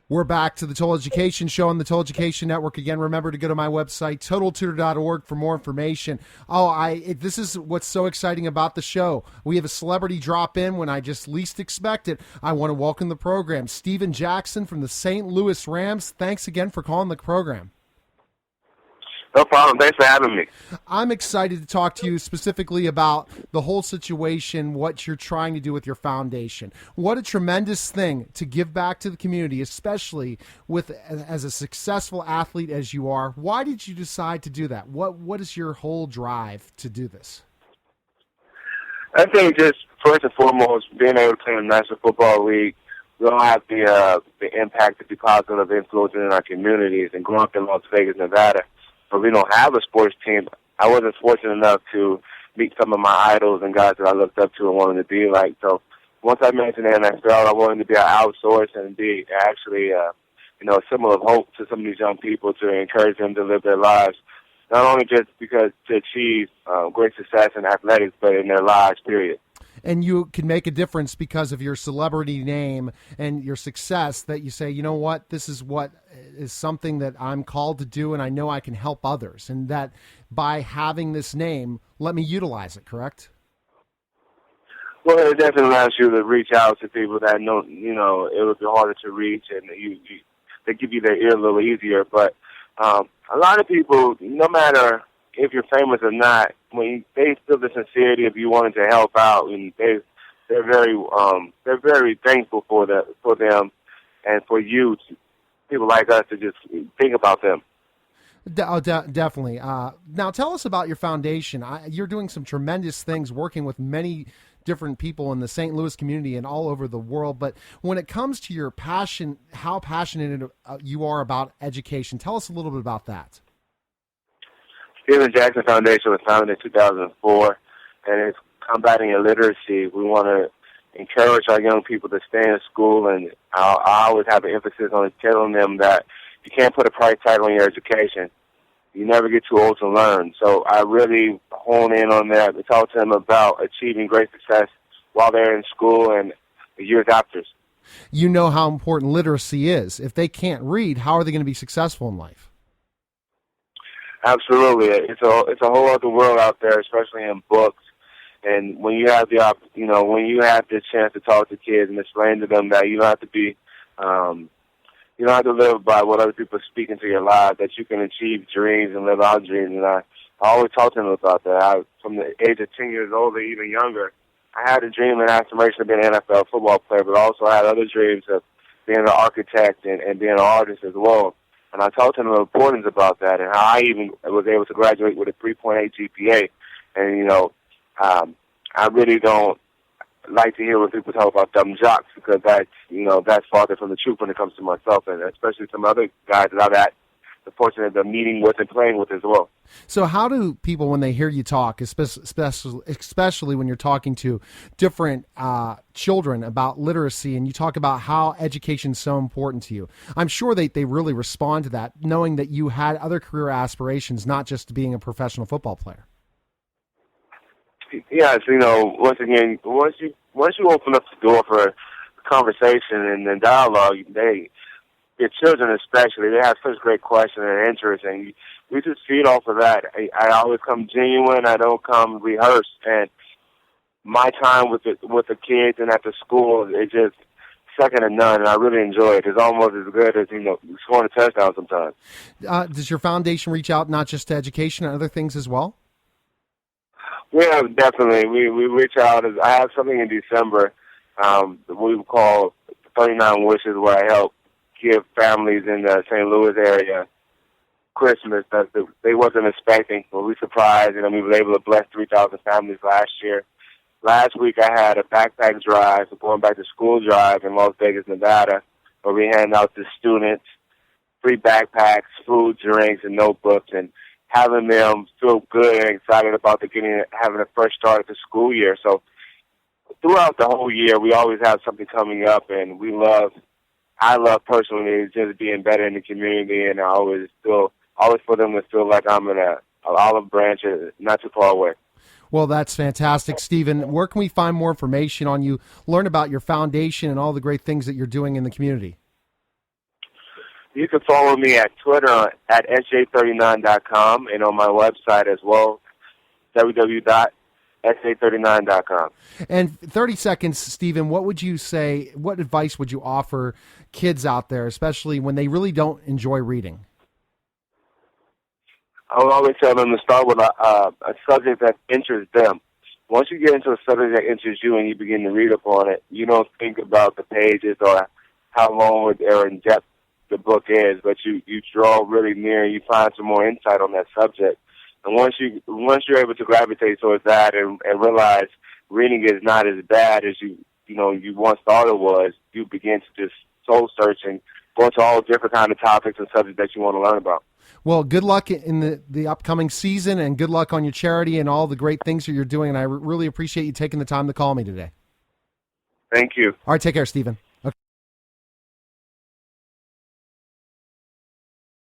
We're back to the Total Education Show on the Total Education Network. Again, remember to go to my website, totaltutor.org, for more information. This is what's so exciting about the show. We have a celebrity drop in when I just least expect it. I want to welcome the program, Steven Jackson from the St. Louis Rams. Thanks again for calling the program. No problem. Thanks for having me. I'm excited to talk to you specifically about the whole situation, what you're trying to do with your foundation. What a tremendous thing to give back to the community, especially as a successful athlete as you are. Why did you decide to do that? What is your whole drive to do this? I think just first and foremost, being able to play in the National Football League, we all have the impact to be positive influence in our communities. And growing up in Las Vegas, Nevada, but we don't have a sports team. I wasn't fortunate enough to meet some of my idols and guys that I looked up to and wanted to be like. So once I mentioned the NFL, I wanted to be an outsource and be actually, a symbol of hope to some of these young people to encourage them to live their lives, not only just because to achieve great success in athletics, but in their lives, period. And you can make a difference because of your celebrity name and your success, that you say, you know what, this is what is something that I'm called to do, and I know I can help others. And that by having this name, let me utilize it, correct? Well, it definitely allows you to reach out to people that know, it would be harder to reach, and they give you their ear a little easier. But a lot of people, no matter if you're famous or not, when they feel the sincerity of you wanting to help out, and they're very thankful for them and for you, people like us, to just think about them. Definitely. Now, tell us about your foundation. You're doing some tremendous things, working with many different people in the St. Louis community and all over the world. But when it comes to your passion, how passionate you are about education, tell us a little bit about that. Steven Jackson Foundation was founded in 2004, and it's combating illiteracy. We want to encourage our young people to stay in school, and I always have an emphasis on telling them that you can't put a price tag on your education. You never get too old to learn. So I really hone in on that and talk to them about achieving great success while they're in school and the years after. You know how important literacy is. If they can't read, how are they going to be successful in life? Absolutely, it's a whole other world out there, especially in books. And when you have the chance to talk to kids and explain to them that you don't have to be, you don't have to live by what other people speak into your life, that you can achieve dreams and live out dreams. And I always talk to them about that. From the age of 10 years old or even younger, I had a dream and aspiration of being an NFL football player, but also I had other dreams of being an architect and being an artist as well. And I talked to them the importance about that and how I even was able to graduate with a 3.8 GPA. And, I really don't like to hear when people talk about dumb jocks, because that's farther from the truth when it comes to myself, and especially some other guys that I've had the fortunate of meeting with and playing with as well. So how do people, when they hear you talk, especially when you're talking to different children about literacy, and you talk about how education is so important to you, I'm sure they really respond to that, knowing that you had other career aspirations, not just being a professional football player? Yes, once again, once you open up the door for conversation and dialogue, your children especially, they have such great questions and interest, and we just feed off of that. I always come genuine. I don't come rehearsed, and my time with the kids and at the school is just second to none, and I really enjoy it. It's almost as good as scoring a touchdown sometimes. Does your foundation reach out not just to education and other things as well? Yeah, definitely. We reach out. I have something in December we call 39 Wishes, where I help give families in the St. Louis area Christmas that they wasn't expecting. But we surprised, and we were able to bless 3,000 families last year. Last week I had a backpack drive, a going back to school drive in Las Vegas, Nevada, where we hand out to students free backpacks, food, drinks, and notebooks, and having them feel good and excited about having a fresh start at the school year. So throughout the whole year, we always have something coming up, and I love personally just being better in the community, and I always for them to feel like I'm in an olive branch not too far away. Well, that's fantastic, Steven. Where can we find more information on you, learn about your foundation and all the great things that you're doing in the community? You can follow me at Twitter at sj39.com and on my website as well, www.sj39.com. And 30 seconds, Stephen, what would you say, what advice would you offer kids out there, especially when they really don't enjoy reading? I would always tell them to start with a subject that interests them. Once you get into a subject that interests you and you begin to read upon it, you don't think about the pages or how long or in depth the book is, but you draw really near and you find some more insight on that subject. And once you're able to gravitate towards that and realize reading is not as bad as you once thought it was, you begin to just soul search and go into all different kind of topics and subjects that you want to learn about. Well, good luck in the upcoming season, and good luck on your charity and all the great things that you're doing. And I really appreciate you taking the time to call me today. Thank you. All right, take care, Stephen.